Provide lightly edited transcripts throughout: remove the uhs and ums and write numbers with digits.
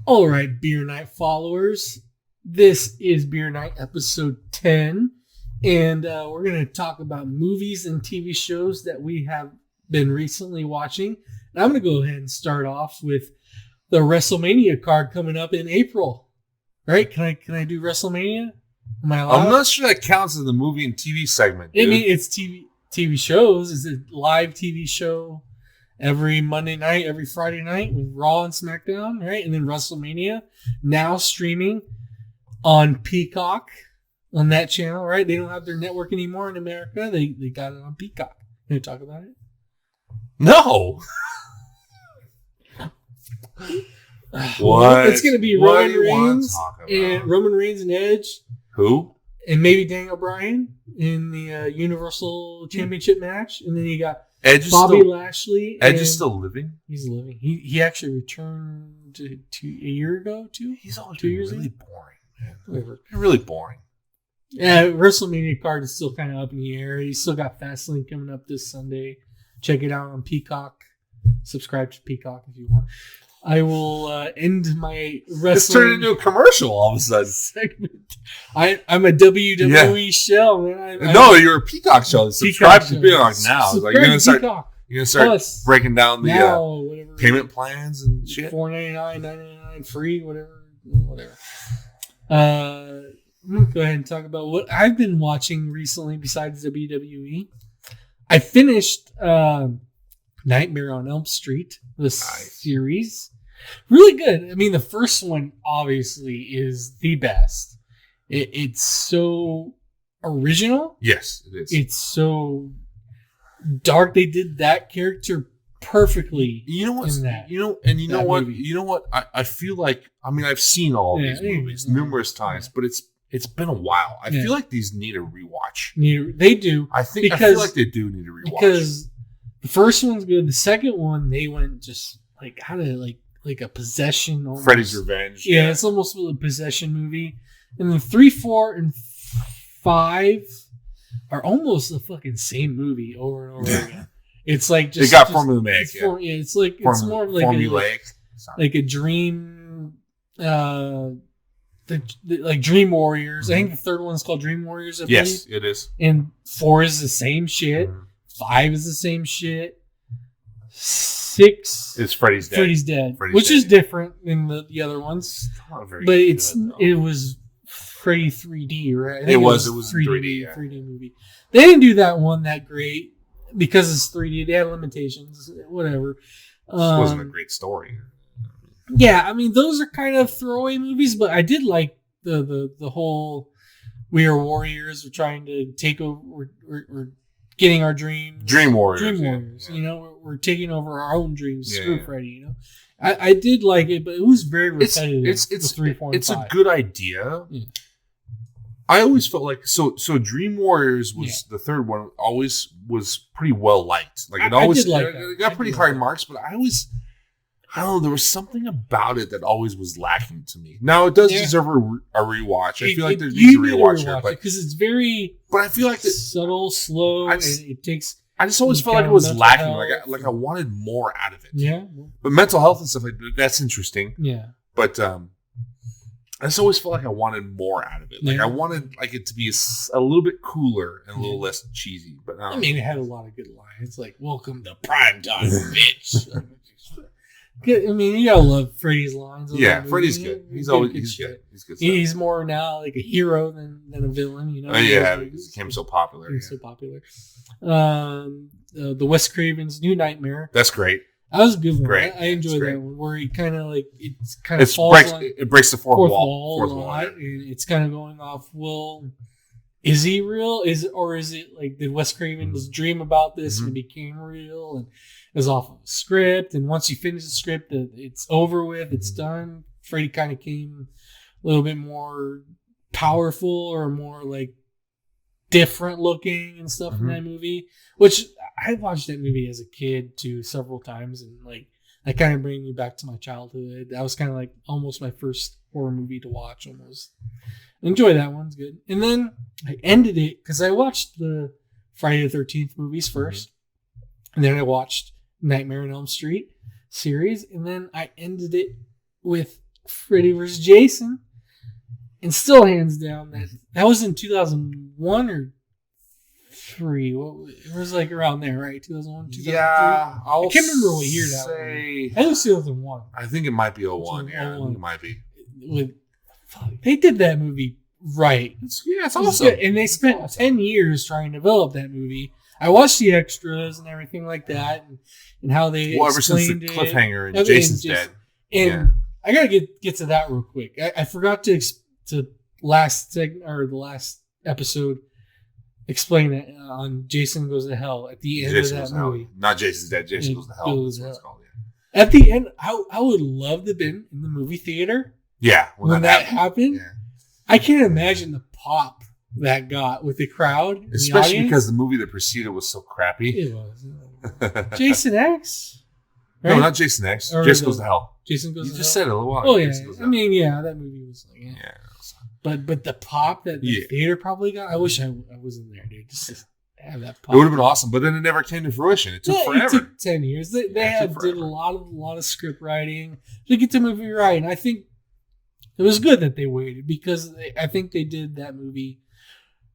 All right, Beer Night followers. This is Beer Night episode 10. And we're going to talk about movies and TV shows that we have been recently watching. And I'm going to go ahead and start off with the WrestleMania card coming up in April. Right? Can I do WrestleMania? Am I allowed? I'm not sure that counts as the movie and TV segment. I mean, it's TV shows. It's a live TV show every Monday night, every Friday night with Raw and SmackDown, right? And then WrestleMania now streaming on Peacock on that channel, right? They don't have their network anymore in America. They got it on Peacock. Can you talk about it? No. What? It's going to be Roman Reigns and Edge. Who? And maybe Daniel Bryan in the Universal Championship match. And then you got Edge Bobby Lashley. Edge is still living? He's living. He actually returned a year ago, too. He's always 2 years really ago? boring, man. Whatever. Really boring. Yeah, WrestleMania card is still kind of up in the air. He's still got Fastlane coming up this Sunday. Check it out on Peacock. Subscribe to Peacock if you want. I will end my wrestling. It's turned into a commercial all of a sudden. Segment. I'm a WWE shell, man. No, you're a Peacock show. Subscribe to Peacock now. Subscribe like you're gonna start. Peacock. You're gonna start Plus, breaking down the whatever, payment plans and shit. $4.99, $9.99 free, whatever. I'm gonna go ahead and talk about what I've been watching recently besides WWE. I finished Nightmare on Elm Street, the series. Really good. I mean, the first one obviously is the best. It's so original. Yes, it is. It's so dark. They did that character perfectly. You know what? You know what? I feel like I've seen all these movies numerous times, but it's been a while. I feel like these need a rewatch. They do. I feel like they do need a rewatch because the first one's good. The second one, they went just like how to like a possession. Almost. Freddy's Revenge. Yeah, it's almost a possession movie. And then 3, 4, and 5 are almost the fucking same movie over and over again. It's like just they got formulaic. It's like it's more like a dream. Like Dream Warriors. Mm-hmm. I think the third one's called Dream Warriors. Yes, it is. And 4 is the same shit. 5 is the same shit. 6 is Freddy's Dead. Which is different than the other ones. But it was Freddy 3D, right? I think it was 3D movie. They didn't do that one that great because it's 3D. They had limitations, whatever. It wasn't a great story. Yeah, I mean those are kind of throwaway movies, but I did like the whole we are warriors. We're trying to take over. We're getting our dreams. Dream Warriors. Yeah. You know, we're taking over our own dreams. Screw Freddy. You know, I did like it, but it was very repetitive. It's 3, 4, and it's 5. a good idea. Yeah. I always felt like so Dream Warriors was the third one. Always was pretty well liked. Like it got pretty high marks, but I don't know. There was something about it that always was lacking to me. Now it does deserve a rewatch. I feel like there needs a rewatch here, because it's very. But I feel like subtle, slow. It takes. I just always felt like it was lacking. Like I wanted more out of it. Yeah. But mental health and stuff like that's interesting. Yeah. But I just always felt like I wanted more out of it. Like I wanted like it to be a little bit cooler and a little less cheesy. But I mean, it had a lot of good lines. Like "Welcome to prime time, bitch." I mean, you gotta love Freddy's lines. Yeah, Freddy's good. He's good. He's good. He's more now like a hero than a villain. You know. Because he became so popular. The Wes Craven's New Nightmare. That's great. That was a good one. Great. I enjoyed that one where he kind of like it breaks the fourth wall a lot, and it's kind of going off. Well, is he real? Is it like did Wes Craven just dream about this and it became real and it was off of a script? And once you finish the script, it's over with. It's done. Freddy kind of came a little bit more powerful or more like different looking and stuff in that movie, which I watched that movie as a kid too several times, and like that kind of bring me back to my childhood. That was kind of like almost my first horror movie to watch. Almost enjoy that one's good. And then I ended it because I watched the Friday the 13th movies first, and then I watched Nightmare on Elm Street series, and then I ended it with Freddy vs. Jason. And still hands down that was in 2001 or 3. It was like around there, right? 2001, 2003? Yeah. I can't remember what year that was. I think it was 2001. I think it might be 01. Yeah, I think it might be. They did that movie right. It's awesome. And they spent 10 years trying to develop that movie. I watched the extras and everything like that, and how they ever since the cliffhanger and Jason's dead. And I gotta get to that real quick. I forgot to the last episode explain it on Jason Goes to Hell at the end of that movie. Not Jason's dead. Jason Goes to Hell. That's what it's called. Yeah. At the end, I would love to have been in the movie theater. Yeah, when that happened. Yeah. I can't imagine the pop that got with the crowd, especially because the movie that preceded was so crappy. It was. Jason X. Right? No, not Jason X. Jason Goes to Hell. Jason Goes to Hell. You just said it a little while ago. Oh yeah. I mean, yeah, that movie was like But the pop that the theater probably got, I wish I was in there, dude. Just have that pop. It would have been awesome, but then it never came to fruition. It took forever. It took 10 years. They did a lot of script writing to get the movie right, and I think it was good that they waited because I think they did that movie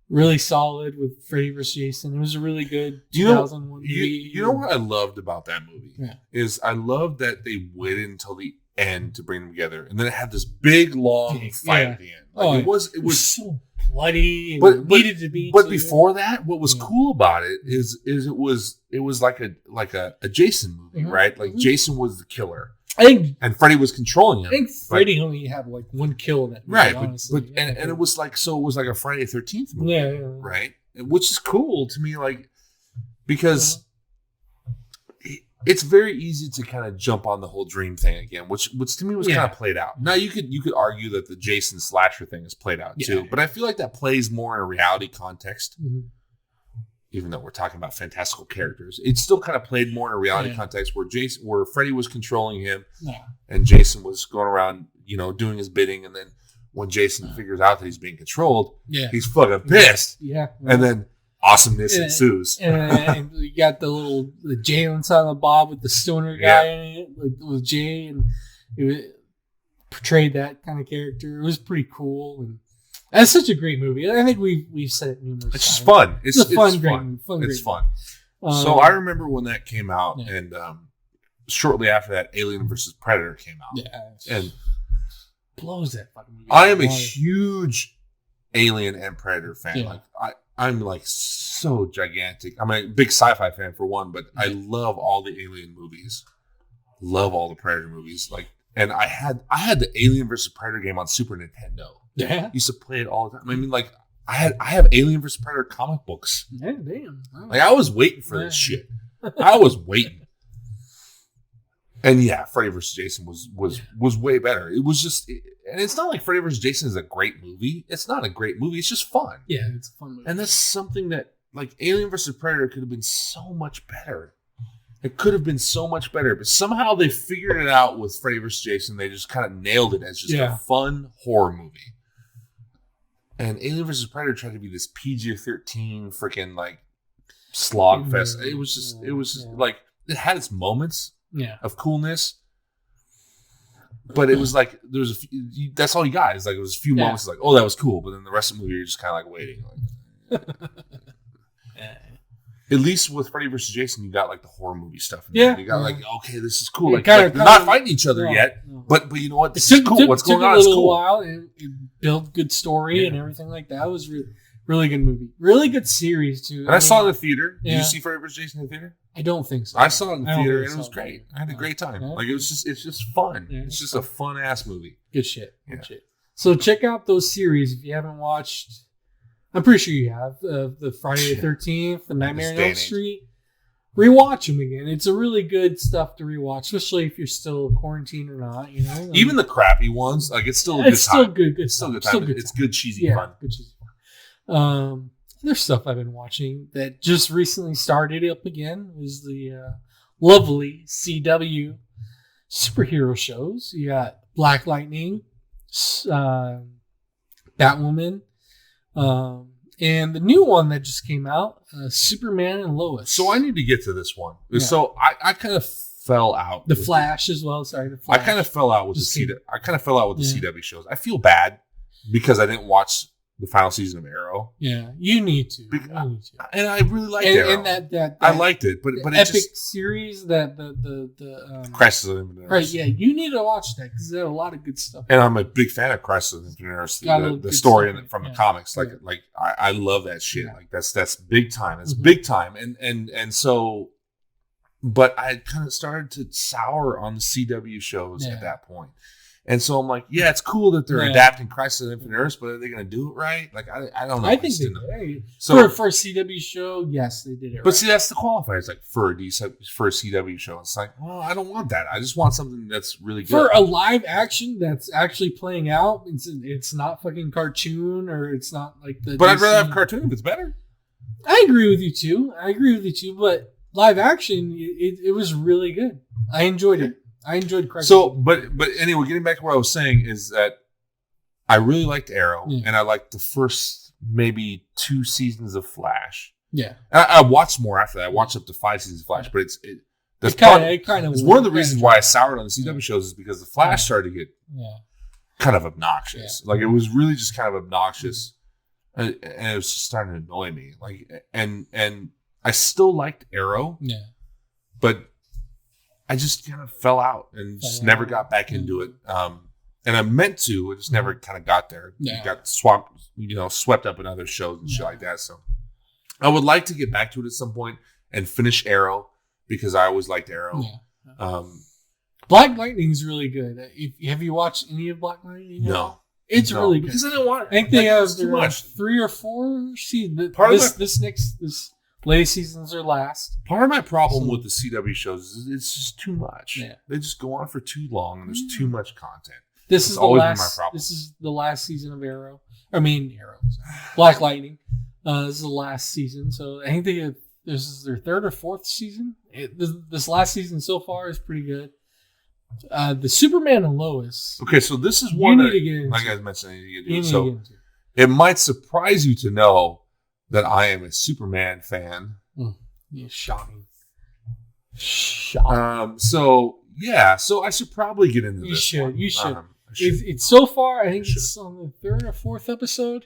really solid with Freddy vs. Jason. It was a really good 2001 movie. You know what I loved about that movie? Yeah. Is I loved that they waited until the end to bring them together, and then it had this big long fight at the end. Like, it was so bloody and needed to be. But before that, what was cool about it is it was like a Jason movie, right? Like Jason was the killer. And Freddy was controlling him. I think Freddy only had like one kill in that movie, right? Honestly. And it was like a Friday the 13th movie, right? Which is cool to me, like because it's very easy to kind of jump on the whole dream thing again, which to me was kind of played out. Now you could argue that the Jason slasher thing is played out too, but I feel like that plays more in a reality context. Mm-hmm. Even though we're talking about fantastical characters, it's still kind of played more in a reality context where Freddy was controlling him and Jason was going around, doing his bidding. And then when Jason figures out that he's being controlled, he's fucking pissed. Yeah. And then awesomeness ensues. And you got the Jay on Silent Bob with the stoner guy in it with Jay, and it portrayed that kind of character. It was pretty cool. And that's such a great movie. I think we've said it numerous times. It's just fun. It's fun. It's fun. So I remember when that came out, and shortly after that, Alien vs. Predator came out. Yeah, and blows that fucking movie. I am a huge Alien and Predator fan. Yeah. Like I'm like so gigantic. I'm a big sci-fi fan for one, but I love all the Alien movies. Love all the Predator movies. And I had the Alien vs. Predator game on Super Nintendo. Yeah, I used to play it all the time. I mean, like I have Alien vs. Predator comic books. Yeah, damn. Oh. Like I was waiting for this shit. I was waiting. And Freddy vs. Jason was way better. It was just, and it's not like Freddy vs. Jason is a great movie. It's not a great movie. It's just fun. Yeah, it's a fun movie. And that's something that like Alien vs. Predator could have been so much better. It could have been so much better, but somehow they figured it out with Freddy vs. Jason. They just kind of nailed it as just a fun horror movie. And Alien vs. Predator tried to be this PG-13 freaking like slog fest. It was just like it had its moments of coolness, but it was like there was that's all you got. It's like it was a few moments like, oh, that was cool, but then the rest of the movie you're just kind of like waiting. At least with Freddy vs. Jason, you got like the horror movie stuff. You got like, okay, this is cool. Like, they're not fighting each other yet, but you know what? This is cool. What's going on? It took a little while and built good story and everything like that. It was really good movie, really good series too. And I saw it in the theater. Did you see Freddy vs. Jason in the theater? I don't think so. I saw it in the theater and it was great. I had a great time. Like it's just fun. It's just a fun ass movie. Good shit. Good shit. So check out those series if you haven't watched. I'm pretty sure you have the Friday the 13th, the Nightmare on Elm Street. Rewatch them again. It's a really good stuff to rewatch, especially if you're still quarantined or not. Even the crappy ones, like it's still a good time. It's still good. It's still good time. It's good cheesy fun. Good cheesy fun. There's stuff I've been watching that just recently started up again. Was the lovely CW superhero shows. You got Black Lightning, Batwoman. And the new one that just came out, Superman and Lois. So I need to get to this one. Yeah. So I kind of fell out. The Flash as well. Sorry, the Flash. I kind of fell out with the CW shows. I feel bad because I didn't watch the final season of Arrow. Yeah, you need to. And I really liked Arrow. And that I liked it, but it epic series that the Crisis on Infinite Earths. Right, yeah, you need to watch that because there's a lot of good stuff. And I'm a big fan of Crisis on Infinite Earths, the story from the comics. Like I love that shit. Yeah. Like that's big time. It's big time. And so, but I kind of started to sour on the CW shows at that point. And so I'm like, yeah, it's cool that they're adapting Crisis on Infinite Earths, but are they going to do it right? Like, I don't know. I think they did. So for a CW show, yes, they did it right. But see, that's the qualifier. It's like, for a CW show, it's like, well, I don't want that. I just want something that's really good. For a live action that's actually playing out, it's not fucking cartoon or it's not like the But DC. I'd rather have cartoon if it's better. I agree with you, too. But live action, it was really good. I enjoyed it. I enjoyed Crisis. So, but anyway, getting back to what I was saying is that I really liked Arrow, and I liked the first maybe 2 seasons of Flash. Yeah, I watched more after that. I watched up to 5 seasons of Flash, but it's one of the reasons why I soured on the CW shows is because the Flash started to get kind of obnoxious. Yeah. Like it was really just kind of obnoxious, and it was just starting to annoy me. Like, and I still liked Arrow, but I just kind of fell out and just never got back into it. And I meant to, I just never kind of got there. Yeah. Got swept up in other shows and shit like that. So I would like to get back to it at some point and finish Arrow because I always liked Arrow. Yeah. Black Lightning is really good. Have you watched any of Black Lightning? No. It's really good. Because I didn't want it. I think they have too much. 3 or 4 seasons. This latest seasons are last. Part of my problem with the CW shows is it's just too much. Yeah. They just go on for too long and there's too much content. This is always been my problem. This is the last season of Arrow. Black Lightning. This is the last season. So I think this is their 3rd or 4th season. This last season so far is pretty good. The Superman and Lois. Okay, so this is one that, like I mentioned, I need to get into. So it might surprise you to know that I am a Superman fan. Yeah, shocking. So I should probably get into this. You should. It's so far. I think it's on the 3rd or 4th episode.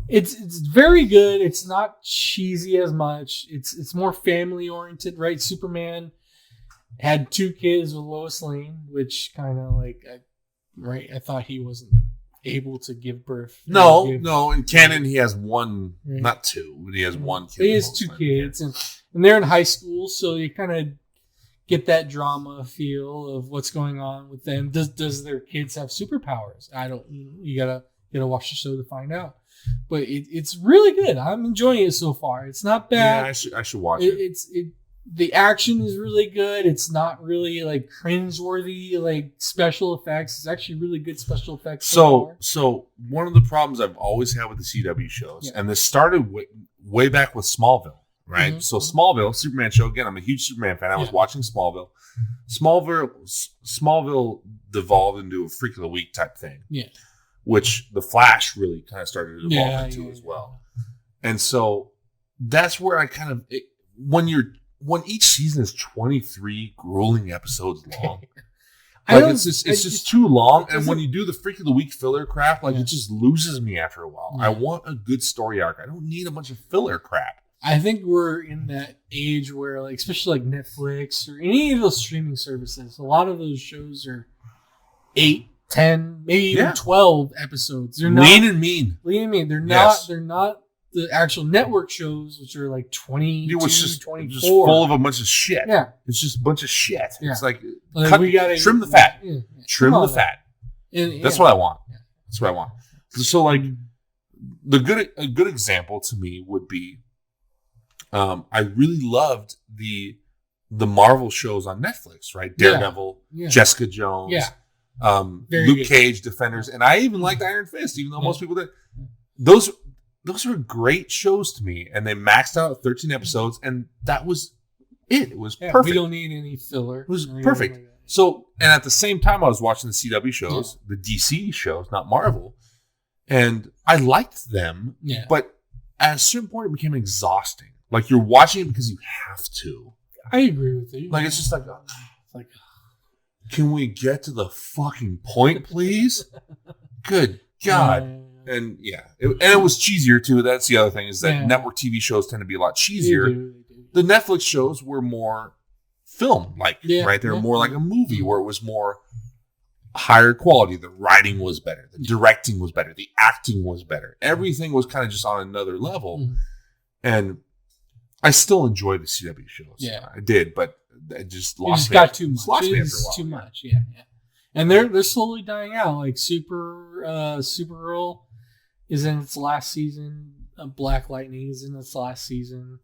It's very good. It's not cheesy as much. It's more family oriented, right? Superman had 2 kids with Lois Lane, which kind of like, I thought he wasn't able to give birth. No. In canon, he has 1, not 2, but he has 1 kid. He has 2 kids, and they're in high school, so you kind of get that drama feel of what's going on with them. Does their kids have superpowers? I don't. You gotta watch the show to find out. But it's really good. I'm enjoying it so far. It's not bad. Yeah, I should watch it. The action is really good. It's not really like cringeworthy like special effects. It's actually really good special effects. So one of the problems I've always had with the CW shows, and this started way back with Smallville, right? Mm-hmm. So Smallville, Superman show. Again, I'm a huge Superman fan. I was watching Smallville. Smallville devolved into a Freak of the Week type thing. Yeah. Which the Flash really kind of started to evolve into as well. And so that's where I kind of when each season is 23 grueling episodes long, it's just too long. And when you do the Freak of the Week filler crap, it just loses me after a while. Yeah. I want a good story arc. I don't need a bunch of filler crap. I think we're in that age where, like, especially like Netflix or any of those streaming services, a lot of those shows are 8, 10, maybe even 12 episodes. They're not lean and mean. They're not the actual network shows, which are like 20, 24. Just full of a bunch of shit. Yeah. It's just a bunch of shit. Yeah. It's like we gotta trim the fat. Yeah. Trim the fat. That's what I want. Yeah. That's what I want. So like a good example to me would be I really loved the Marvel shows on Netflix, right? Daredevil, Jessica Jones, Luke Cage, Defenders, and I even liked Iron Fist, even though most people did. Those were great shows to me, and they maxed out at 13 episodes, and that was it. It was perfect. We don't need any filler. It was perfect. So, and at the same time, I was watching the CW shows, the DC shows, not Marvel, and I liked them, but at a certain point, it became exhausting. Like, you're watching it because you have to. I agree with you. Like, it's just like, can we get to the fucking point, please? Good God. And it was cheesier too. That's the other thing, is that network TV shows tend to be a lot cheesier. They do. The Netflix shows were more film-like, right? They were more like a movie where it was more higher quality. The writing was better. The directing was better. The acting was better. Everything was kind of just on another level. Mm-hmm. And I still enjoy the CW shows. Yeah, I did, but it just lost me. Got too much. It's too much. Yeah. And they're slowly dying out. Like Supergirl is in its last season. Black Lightning is in its last season.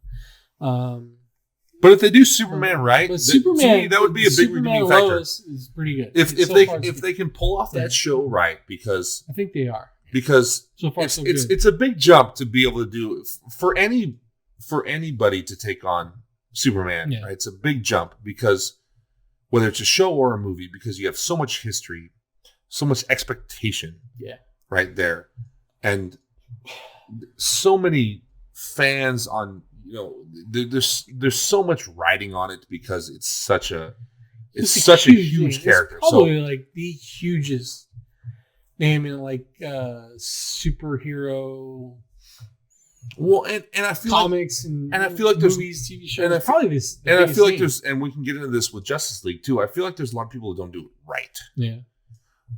But if they do Superman right, Superman, to me, that would be a big redeeming factor. Is pretty good. If they can pull off that show right, because I think they are. Because so far, it's a big jump to be able to do for anybody to take on Superman. Yeah. Right? It's a big jump because whether it's a show or a movie, because you have so much history, so much expectation, right there, and so many fans on. There's so much writing on it because it's such a huge character. It's probably like the hugest name in like superhero. Well, and I feel comics and I feel like there's movies, TV shows, and I feel like there's, and we can get into this with Justice League too. I feel like there's a lot of people who don't do it right. Yeah.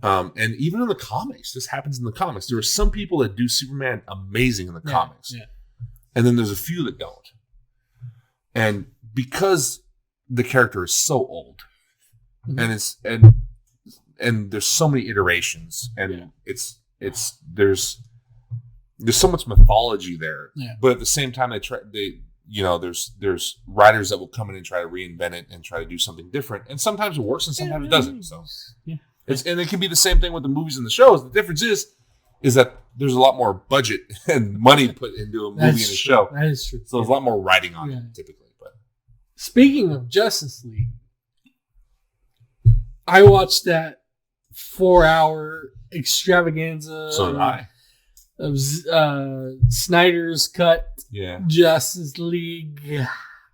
And even in the comics, this happens in the comics. There are some people that do Superman amazing in the comics. Yeah. And then there's a few that don't. And because the character is so old, and there's so many iterations, and there's so much mythology there. Yeah. But at the same time, there's writers that will come in and try to reinvent it and try to do something different. And sometimes it works and sometimes it doesn't. So and it can be the same thing with the movies and the shows. The difference is that there's a lot more budget and money put into a movie and a show. That is true. So there's a lot more writing on it, typically. But speaking of Justice League, I watched that 4-hour extravaganza. So did I. Of Snyder's cut Justice League.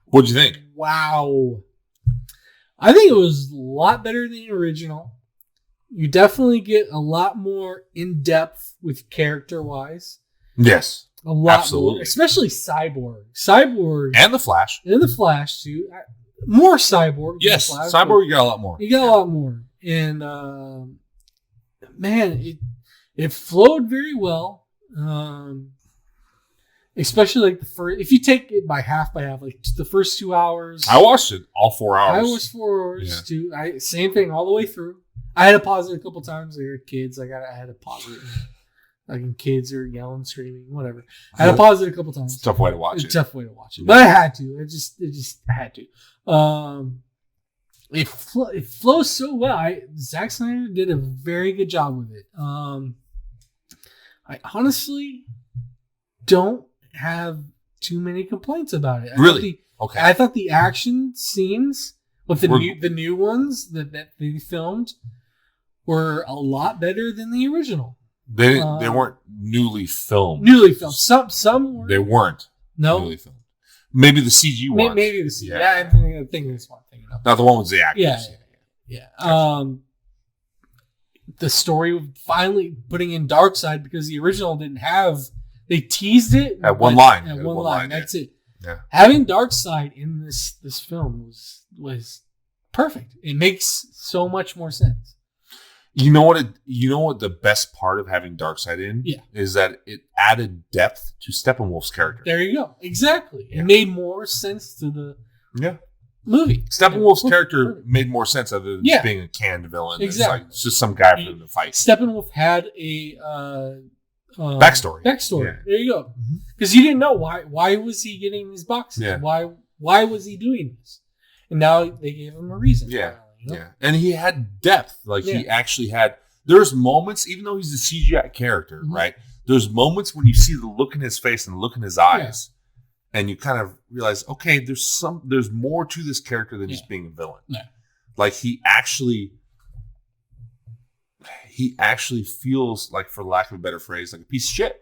What'd you think? Wow. I think it was a lot better than the original. You definitely get a lot more in-depth with character-wise. Yes. A lot more. Especially Cyborg. And the Flash. And the Flash, too. More Cyborg. Yes, Flash, Cyborg, you got a lot more. You got a lot more. And, man, it flowed very well. Especially like the first, if you take it by half, like the first 2 hours. I watched it all 4 hours. I watched 4 hours too. Same thing all the way through. I had to pause it a couple times. There were kids. I had to pause it. Like kids are yelling, screaming, whatever. I had to pause it a couple times. It's a tough way to watch it. But I had to. It just had to. It flows so well. Zack Snyder did a very good job with it. I honestly don't have too many complaints about it. Okay. I thought the action scenes with the new ones that they filmed were a lot better than the original. They weren't newly filmed. Some were. They weren't newly filmed. Maybe the CG ones. Maybe the CG. Yeah, I think that's one thing. Not the one with the actors. Yeah. Gotcha. The story finally putting in Darkseid because the original didn't have. They teased it at one line. At one line. That's it. Yeah. Having Darkseid in this film was perfect. It makes so much more sense. You know what the best part of having Darkseid in is that it added depth to Steppenwolf's character. There you go. Exactly. It made more sense to the movie. Steppenwolf's character made more sense other than just being a canned villain. Exactly. It's just some guy for them to fight. Steppenwolf had a backstory. Yeah. There you go. Because you didn't know why was he getting these boxes? Yeah. Why was he doing this? And now they gave him a reason. Yeah. Yeah. And he had depth. Like he actually had. There's moments, even though he's a CGI character, right? There's moments when you see the look in his face and the look in his eyes, and you kind of realize, okay, there's more to this character than just being a villain. Yeah. Like he actually feels like, for lack of a better phrase, like a piece of shit.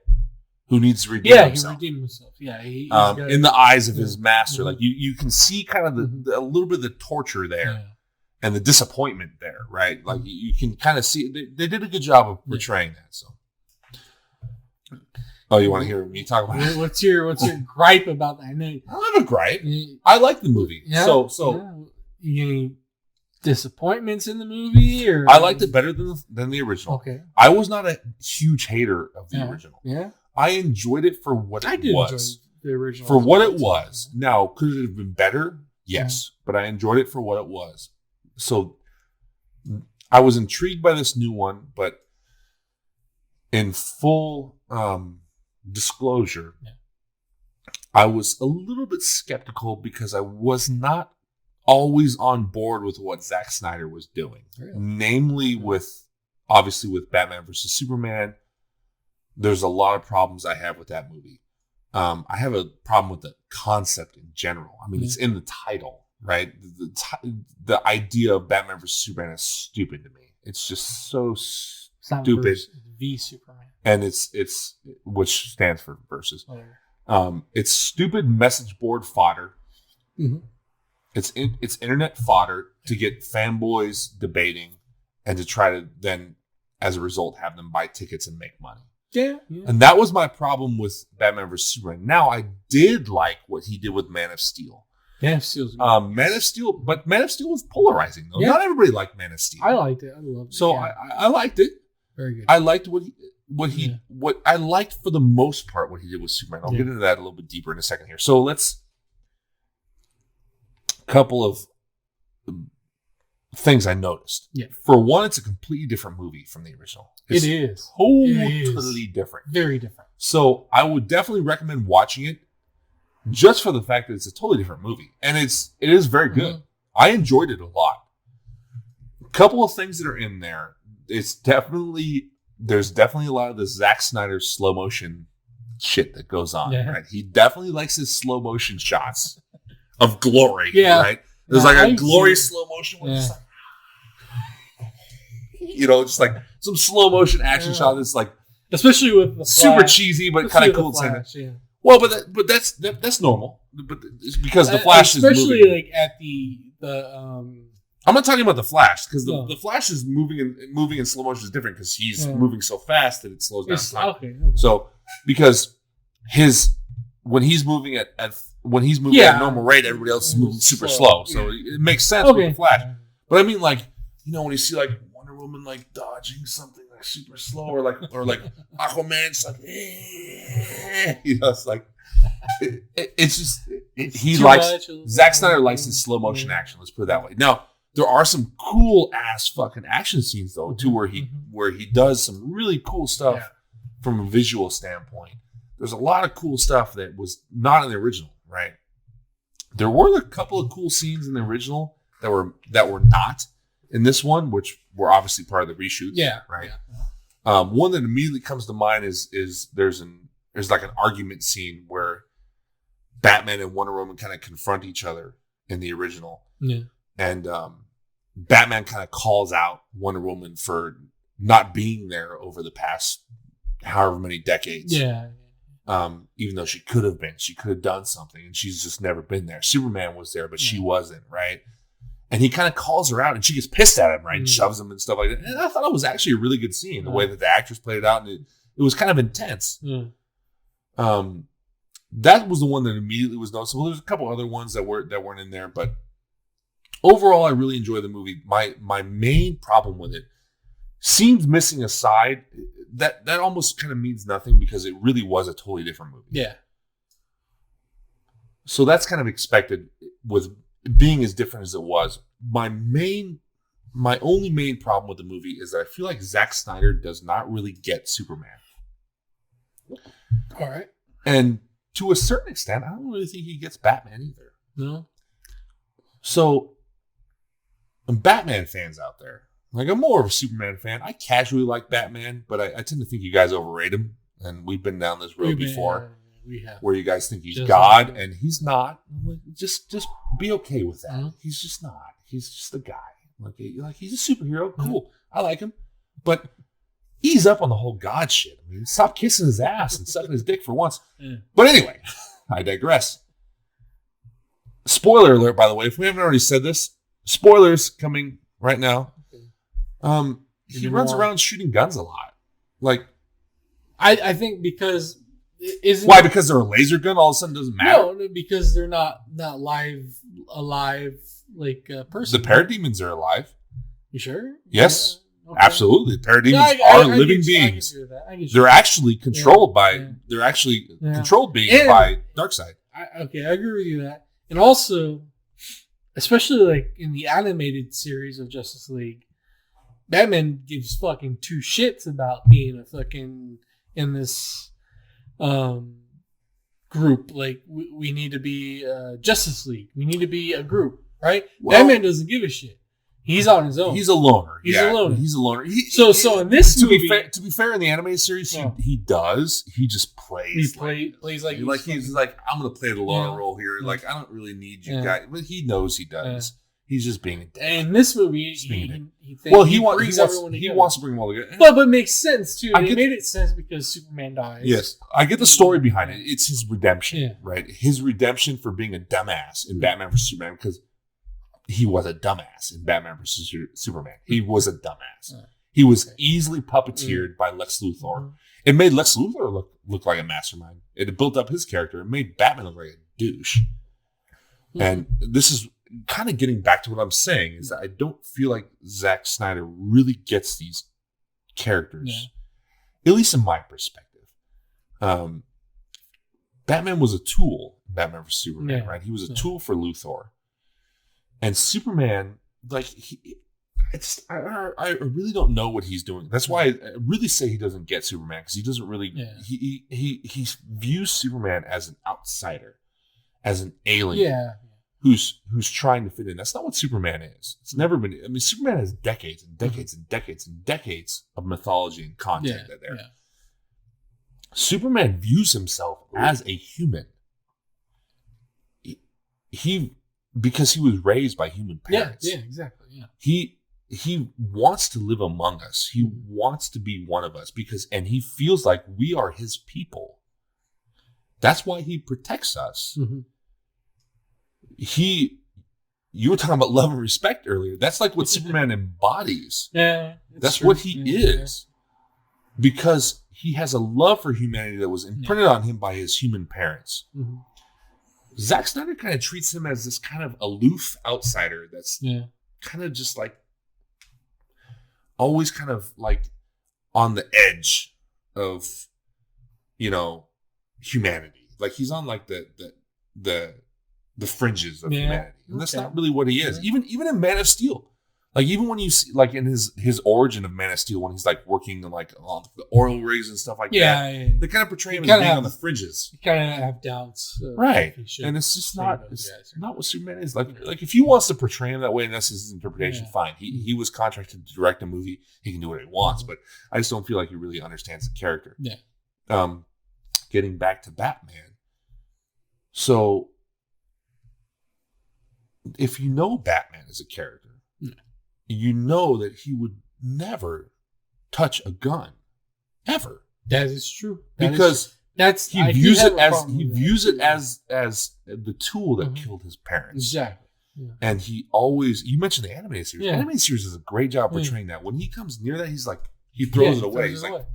who needs to redeem himself. He redeemed himself. Yeah, in the eyes of his master. Like you can see kind of a little bit of the torture there and the disappointment there, right? Like you can kind of see they did a good job of portraying that. So, you want to hear me talk about it? What's your gripe about that? I don't have a gripe. I like the movie. Yeah, so any disappointments in the movie, or I liked it better than the original. Okay, I was not a huge hater of the original. Yeah. I enjoyed it for what it was. Enjoy the original for what it was. Now, could it have been better? Yes, but I enjoyed it for what it was. So, I was intrigued by this new one, but in full disclosure, I was a little bit skeptical because I was not always on board with what Zack Snyder was doing, namely obviously with Batman versus Superman. There's a lot of problems I have with that movie. I have a problem with the concept in general. I mean, it's in the title, right? The idea of Batman versus Superman is stupid to me. It's just so stupid. V Superman, and it's which stands for versus. It's stupid message board fodder. Mm-hmm. It's internet fodder to get fanboys debating, and to try to then, as a result, have them buy tickets and make money. Yeah. And that was my problem with Batman vs. Superman. Now, I did like what he did with Man of Steel. Man of Steel. Man of Steel was polarizing, though. Yeah. Not everybody liked Man of Steel. I liked it. I loved it. So I liked it. Very good. I liked what I liked for the most part what he did with Superman. I'll get into that a little bit deeper in a second here. So couple of things I noticed. Yeah. For one, it's a completely different movie from the original. It is totally different. Very different. So I would definitely recommend watching it just for the fact that it's a totally different movie. And it is very good. I enjoyed it a lot. A couple of things that are in there. There's definitely a lot of the Zack Snyder slow motion shit that goes on. Yeah. Right? He definitely likes his slow motion shots of glory. Yeah. Right? There's like a glorious slow motion one. Just like, just like some slow motion action shot that's like, especially with the super cheesy but kind of cool. Well, but that's normal. But it's because the Flash especially is moving. Like at the I'm not talking about the Flash because the Flash is moving in slow motion is different because he's moving so fast that it slows down time. Okay. So because when he's moving at a normal rate, everybody else is moving super slow. So it makes sense with the Flash. But I mean, like, when you see like Wonder Woman like dodging something like super slow, or like Aquaman's like, it's like it's just he likes Zack Snyder likes his slow motion action. Let's put it that way. Now there are some cool ass fucking action scenes though too, where he does some really cool stuff from a visual standpoint. There's a lot of cool stuff that was not in the original, right? There were a couple of cool scenes in the original that were not in this one, which were obviously part of the reshoots. Yeah. Right. Yeah. One that immediately comes to mind is there's like an argument scene where Batman and Wonder Woman kind of confront each other in the original. Yeah. And Batman kind of calls out Wonder Woman for not being there over the past however many decades. Yeah. Even though she could have done something, and she's just never been there. Superman was there, but she wasn't, right? And he kind of calls her out, and she gets pissed at him, right? And shoves him and stuff like that. And I thought it was actually a really good scene, the way that the actress played it out, and it was kind of intense. Yeah. That was the one that immediately was noticeable. There's a couple other ones that weren't in there, but overall, I really enjoy the movie. My main problem with it seems missing a side that almost kind of means nothing because it really was a totally different movie. Yeah. So that's kind of expected with being as different as it was. My only main problem with the movie is that I feel like Zack Snyder does not really get Superman. All right. And to a certain extent, I don't really think he gets Batman either. No. So, Batman fans out there, like, I'm more of a Superman fan. I casually like Batman, but I tend to think you guys overrate him. And we've been down this road before. We have. Where you guys think he's God, and he's not. Just be okay with that. Mm-hmm. He's just not. He's just a guy. Like he's a superhero. Cool. I like him. But ease up on the whole God shit. I mean, stop kissing his ass and sucking his dick for once. Yeah. But anyway, I digress. Spoiler alert, by the way, if we haven't already said this, spoilers coming right now. He runs around shooting guns a lot. Like, I think because why? Because they're a laser gun, all of a sudden doesn't matter. No, because they're not alive like person. The parademons are alive. You sure? Yes, okay. Absolutely. Parademons are living beings. They're actually controlled by. They're actually controlled beings by Darkseid. I agree with you that, and also, especially like in the animated series of Justice League, Batman gives fucking two shits about being a fucking in this group. Like we need to be Justice League. We need to be a group, right? Well, Batman doesn't give a shit. He's on his own. He's a loner. He's a loner. He's a loner. So in this movie, to be fair, in the animated series, he does. He just plays. Plays like he's like, I'm gonna play the loner role here. Yeah. Like I don't really need you guys, but he knows he does. Yeah. He's just being. And in this movie, he wants to bring them all together. But it makes sense too. It made it sense because Superman dies. Yes, I get the story behind it. It's his redemption, right? His redemption for being a dumbass in Batman vs Superman, because he was a dumbass in Batman vs Superman. He was a dumbass. He was easily puppeteered by Lex Luthor. It made Lex Luthor look like a mastermind. It built up his character. It made Batman look like a douche. And this is kind of getting back to what I'm saying, is that I don't feel like Zack Snyder really gets these characters, at least in my perspective. Batman was a tool in Batman vs Superman, right? He was a tool for Luthor. And Superman, like, I really don't know what he's doing. That's why I really say he doesn't get Superman, because he doesn't really, he views Superman as an outsider, as an alien. Who's trying to fit in. That's not what Superman is. It's never been. I mean, Superman has decades and decades and decades and decades of mythology and content there. Superman views himself as a human. He because he was raised by human parents. Yeah, exactly. Yeah. He wants to live among us. He wants to be one of us and he feels like we are his people. That's why he protects us. Mm-hmm. You were talking about love and respect earlier. That's like what Superman embodies. Yeah. That's true. What he is. Because he has a love for humanity that was imprinted on him by his human parents. Mm-hmm. Zack Snyder kind of treats him as this kind of aloof outsider that's kind of just like always kind of like on the edge of, humanity. Like he's on like the fringes of humanity. And that's not really what he is. Even in Man of Steel. Like even when you see like in his origin of Man of Steel, when he's like working like on the oil rigs and stuff like that. They kind of portray him as being on the fringes. You kind of have doubts. Right. And it's just not what Superman is. Like if he wants to portray him that way and that's his interpretation, fine. He was contracted to direct a movie. He can do what he wants, but I just don't feel like he really understands the character. Yeah. Getting back to Batman. So if you know Batman as a character, you know that he would never touch a gun, ever. That is true. Because he views it as the tool that killed his parents. Exactly. Yeah. And he always, you mentioned the animated series. The animated series does a great job portraying that. When he comes near that, he's like, he throws it away. He's like,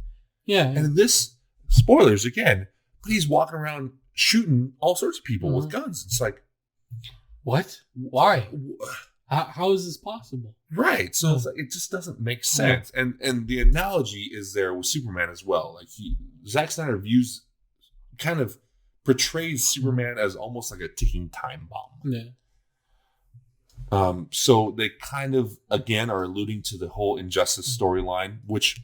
And in this, spoilers again, but he's walking around shooting all sorts of people with guns. It's like, what? Why? How is this possible? Right. So it's like, it just doesn't make sense. And the analogy is there with Superman as well. Like Zack Snyder kind of portrays Superman as almost like a ticking time bomb. Yeah. So they kind of, again, are alluding to the whole Injustice storyline, which,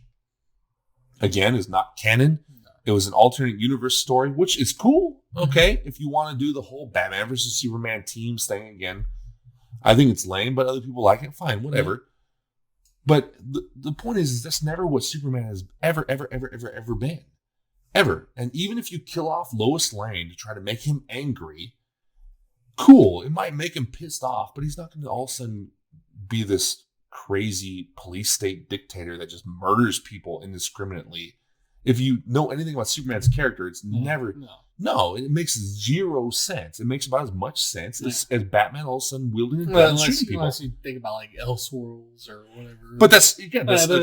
again, is not canon. No. It was an alternate universe story, which is cool. Okay. If you want to do the whole Batman versus Superman teams thing again, I think it's lame, but other people like it. Fine, whatever. Yeah. But the point is that's never what Superman has ever been. Ever. And even if you kill off Lois Lane to try to make him angry, cool. It might make him pissed off, but he's not going to all of a sudden be this crazy police state dictator that just murders people indiscriminately. If you know anything about Superman's character, it's never... No, it makes zero sense. It makes about as much sense as Batman all of a sudden wielding a gun and shooting people. Unless you think about like Elseworlds or whatever. But that's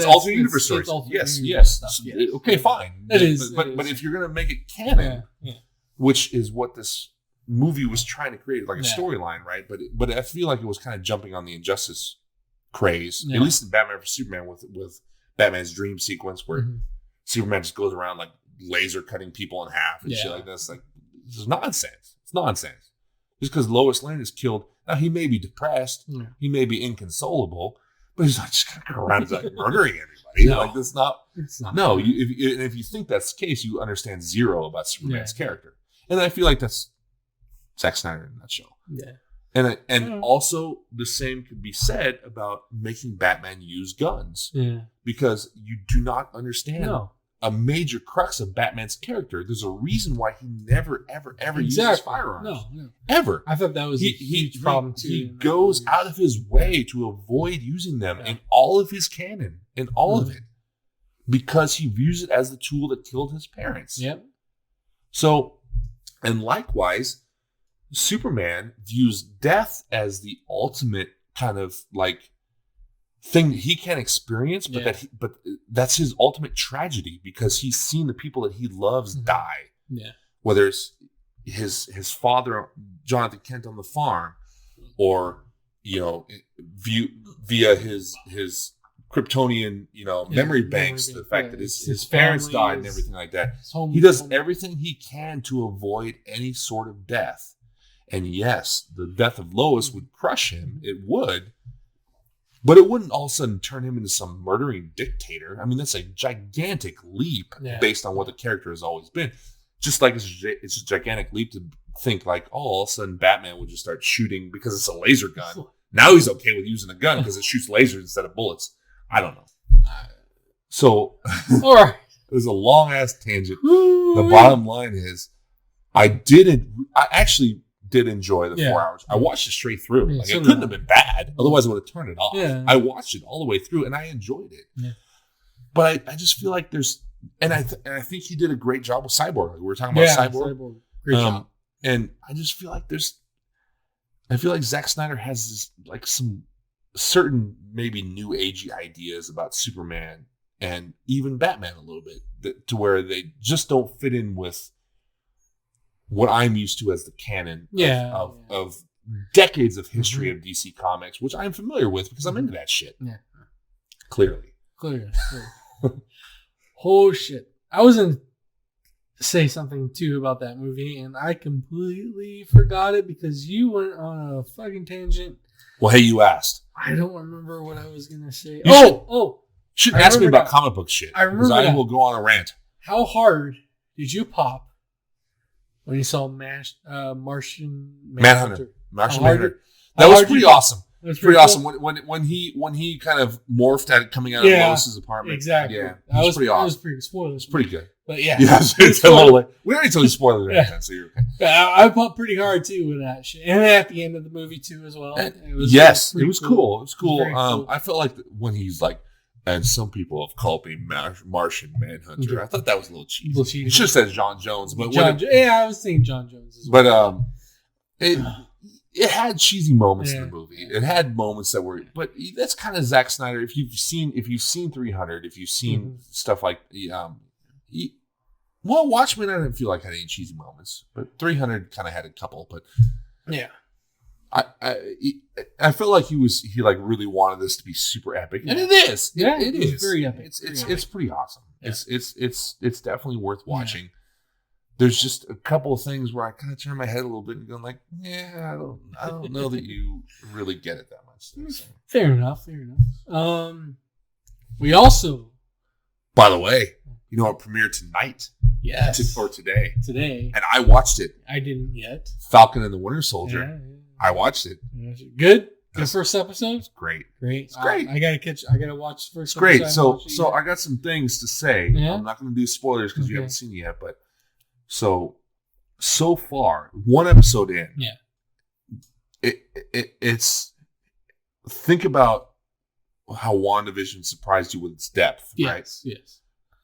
alternate universe stories. Yes. Okay, fine. It is. But if you're going to make it canon, which is what this movie was trying to create, like a storyline, right? But I feel like it was kind of jumping on the Injustice craze, at least in Batman vs Superman with Batman's dream sequence where Superman just goes around like laser cutting people in half and shit like this. Like, this is nonsense. It's nonsense. Just because Lois Lane is killed, now he may be depressed, he may be inconsolable, but he's not just gonna go around like murdering everybody. Like, that's not. It's not. No, if you think that's the case, you understand zero about Superman's character, and I feel like that's Zack Snyder in a nutshell. Yeah. And also the same could be said about making Batman use guns. Yeah. Because you do not understand a major crux of Batman's character. There's a reason why he never, ever, ever uses firearms. No. Ever. I thought that was a huge problem too. He goes out of his way to avoid using them in all of his canon, in all of it. Because he views it as the tool that killed his parents. Yep. So, and likewise, Superman views death as the ultimate kind of like thing that he can experience, but but that's his ultimate tragedy because he's seen the people that he loves die. Yeah. Whether it's his father, Jonathan Kent, on the farm, or via his Kryptonian memory banks, the fact that his parents died and everything like that. He does everything he can to avoid any sort of death. And yes, the death of Lois would crush him. It would. But it wouldn't all of a sudden turn him into some murdering dictator. I mean, that's a gigantic leap based on what the character has always been. Just like it's a gigantic leap to think like, all of a sudden Batman would just start shooting because it's a laser gun. Now he's okay with using a gun because it shoots lasers instead of bullets. I don't know. So, all right. It was a long-ass tangent. The bottom line is, I actually did enjoy the 4 hours. I watched it straight through. Like, it couldn't have been bad. Otherwise, I would have turned it off. Yeah. I watched it all the way through, and I enjoyed it. Yeah. But I just feel like there's... And I think he did a great job with Cyborg. Like we were talking about Cyborg. Great job. And I just feel like I feel like Zack Snyder has this, like, some certain maybe new agey ideas about Superman and even Batman a little bit, to where they just don't fit in with what I'm used to as the canon of decades of history of DC Comics, which I'm familiar with because I'm into that shit. Yeah. Clearly. Oh, shit. I was going to say something, too, about that movie, and I completely forgot it because you went on a fucking tangent. Well, hey, you asked. I don't remember what I was going to say. You should ask me about comic book shit. I remember I will go on a rant. How hard did you pop when you saw Martian Manhunter? That was pretty awesome. It was pretty awesome when he kind of morphed at it coming out of Lois's apartment. Exactly. Yeah, that was pretty awesome. That was pretty spoilers. It's pretty good. But it's a little. We already told you spoilers, so you're okay. I popped pretty hard too with that shit, and at the end of the movie too as well. It was cool. It was cool. Cool. I felt like when he's like, and some people have called me Martian Manhunter. I thought that was a little cheesy. You should have said John Jones, but I was thinking John Jones as well. But it had cheesy moments in the movie. It had moments that were, but that's kind of Zack Snyder. If you've seen 300, if you've seen stuff like Watchmen, I didn't feel like had any cheesy moments, but 300 kind of had a couple. But I felt like he like really wanted this to be super epic, and it is. It is very epic. It's pretty awesome. Yeah. It's definitely worth watching. There's just a couple of things where I kind of turn my head a little bit and go like, I don't know that you really get it that much. So. Fair enough. We also, by the way, you know, it premiered tonight. Yes. Or today. Today. And I watched it. I didn't yet. Falcon and the Winter Soldier. Yeah. I watched it. Good. The first episode? It's great. It's great. I gotta watch the first episode. It's great. So I got some things to say. Yeah? I'm not going to do spoilers because you haven't seen it yet, but so far, one episode in, it's think about how WandaVision surprised you with its depth, right? Yes.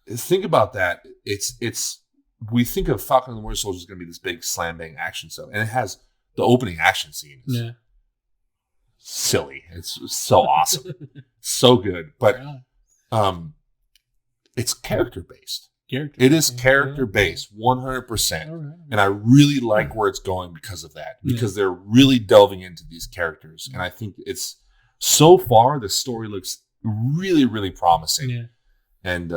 Think about that. It's we think of Falcon and the Winter Soldier is going to be this big slam bang action show, and it has the opening action scene. Silly. It's so awesome, so good. But it's character based. It is character based, 100%, and I really like where it's going because of that. Because they're really delving into these characters, and I think it's so far the story looks really, really promising. And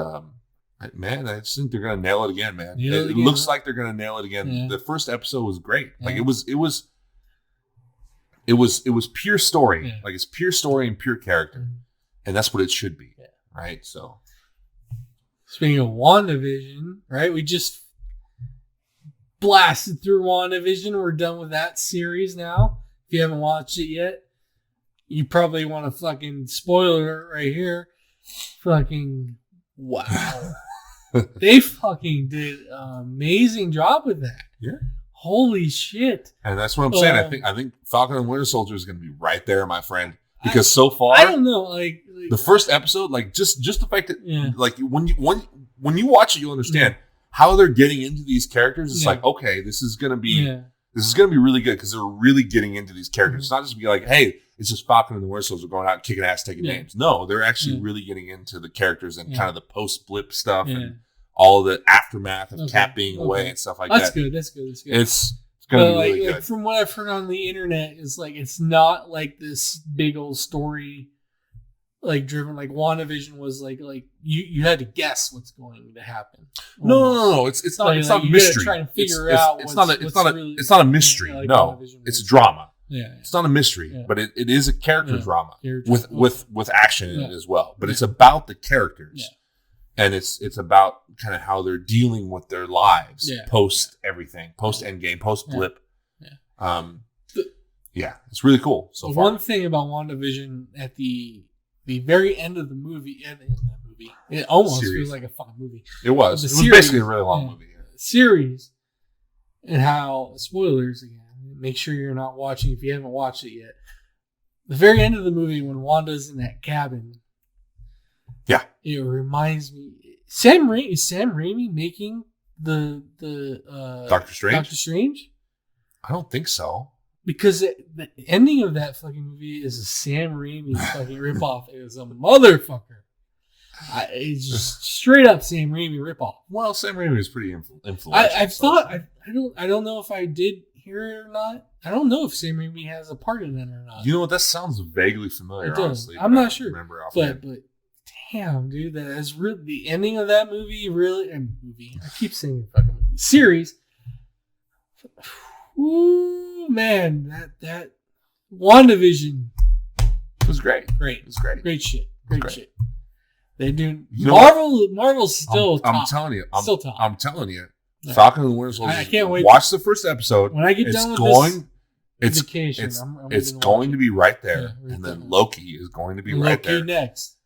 man, I just think they're gonna nail it again, man. It looks like they're gonna nail it again. The first episode was great. Like it was pure story. Like it's pure story and pure character, and that's what it should be, right? So. Speaking of WandaVision, right? We just blasted through WandaVision. We're done with that series now. If you haven't watched it yet, you probably want to fucking spoiler it right here. Fucking wow. They fucking did an amazing job with that. Yeah. Holy shit. And that's what I'm saying. I think Falcon and Winter Soldier is going to be right there, my friend. Because so far, I don't know, like the first episode, like just the fact that, like when you watch it, you'll understand how they're getting into these characters. It's like, okay, this is gonna be really good because they're really getting into these characters. It's not just be like, hey, it's just Falcon and the Winter Soldier going out kicking ass, taking names. No, they're actually really getting into the characters and kind of the post blip stuff and all the aftermath of Cap being away and stuff like that. That's good. It's gonna be really good. Like from what I've heard on the internet, is like it's not like this big old story, like driven. Like WandaVision was like you had to guess what's going to happen. No. It's not a mystery. Trying to figure out. It's not a mystery. Like no, it's a drama. Yeah. It's not a mystery, but it is a character drama with action in it as well. But it's about the characters. And it's about kind of how they're dealing with their lives post everything, post Endgame, post blip. It's really cool so far. One thing about WandaVision at the very end of the movie, it almost feels like a fucking movie. It was basically a really long movie. Series, and how, spoilers again, make sure you're not watching if you haven't watched it yet. The very end of the movie when Wanda's in that cabin. Yeah. It reminds me, is Sam Raimi making the Doctor Strange? Doctor Strange? I don't think so. Because the ending of that fucking movie is a Sam Raimi fucking ripoff. It was a motherfucker. It's just straight up Sam Raimi ripoff. Well, Sam Raimi is pretty influential. I don't know if I did hear it or not. I don't know if Sam Raimi has a part in it or not. You know what? That sounds vaguely familiar. Honestly, I'm not sure. Remember but damn, dude, that is really the ending of that movie. Movie. I keep saying fucking movie series. Ooh, man, that WandaVision was great. It was great. Great shit. They do. You know Marvel's still top. I'm telling you. Still top. I'm telling you. Falcon and the Winter Soldier. I can't wait. Watch the first episode. When I get done with this vacation, it's going to be right there, and then Loki is going to be right there next.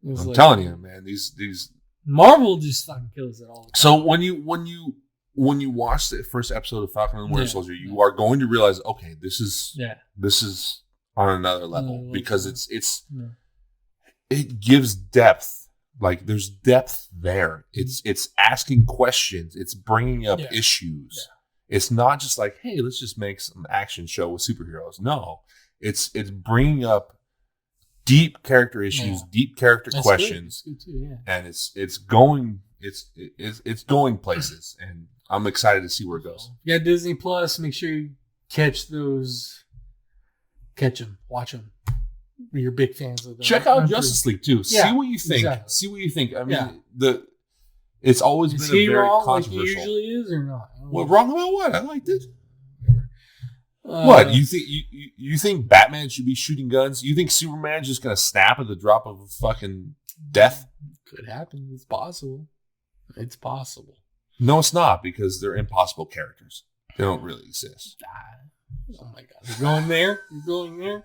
I'm telling you, man. These Marvel just fucking kills it all the time. So when you watch the first episode of Falcon and the Winter Soldier, you are going to realize, okay, this is on another level because it gives depth. Like there's depth there. It's asking questions. It's bringing up issues. It's not just like, hey, let's just make some action show with superheroes. No, it's bringing up deep character issues, deep character questions, good too, and it's going places, and I'm excited to see where it goes. You got Disney Plus. Make sure you catch them, watch them. You're big fans of them. Check out Justice League too. See what you think. Exactly. See what you think. I mean, it's always been a very controversial. Like he usually is, or not? What wrong about what? I liked it. What you think Batman should be shooting guns? You think Superman's just gonna snap at the drop of a fucking death? Could happen. It's possible. No, it's not, because they're impossible characters. They don't really exist. Oh my god! You're going there.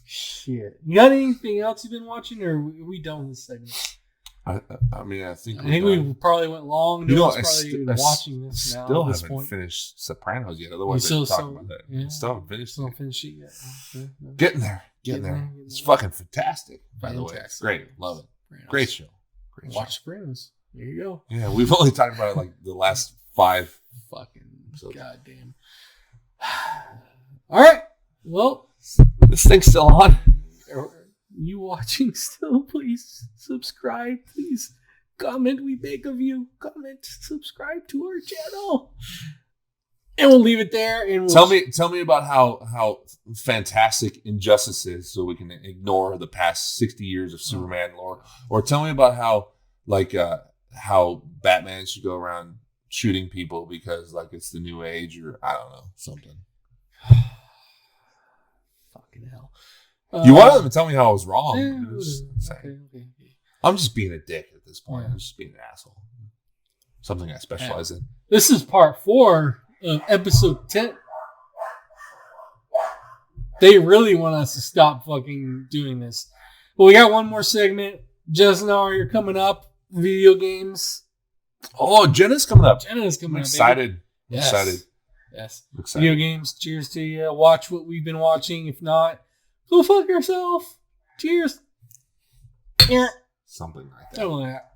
Shit. You got anything else you've been watching, or are we done with this segment? I mean, I think we probably went long. You know, watching this now. Still haven't finished Sopranos yet. Otherwise, I'd talk about that. Yeah. Still haven't finished. Still haven't finished it yet. No. Getting there. It's fucking fantastic. By the way, it's great. Love it. Great show. Watch Sopranos. There you go. Yeah, we've only talked about it like the last 5. Fucking goddamn. All right. Well, this thing's still on. You watching still? Please subscribe. Please comment. We beg of you. Comment. Subscribe to our channel. And we'll leave it there. And tell me about how fantastic Injustice is, so we can ignore the past 60 years of Superman lore. Or tell me about how Batman should go around shooting people because it's the new age, or I don't know, something. Fucking hell. You wanted them to tell me how I was wrong. Yeah, okay. I'm just being a dick at this point. I'm just being an asshole. Something I specialize in. This is part 4 of episode 10. They really want us to stop fucking doing this. But we got one more segment. Just now you're coming up. Video games. Oh, Jenna's coming up. I'm excited. Yes. Excited. Yes. Excited. Video games. Cheers to you. Watch what we've been watching. If not, go fuck yourself. Cheers. Yeah. Something like that. Something like that.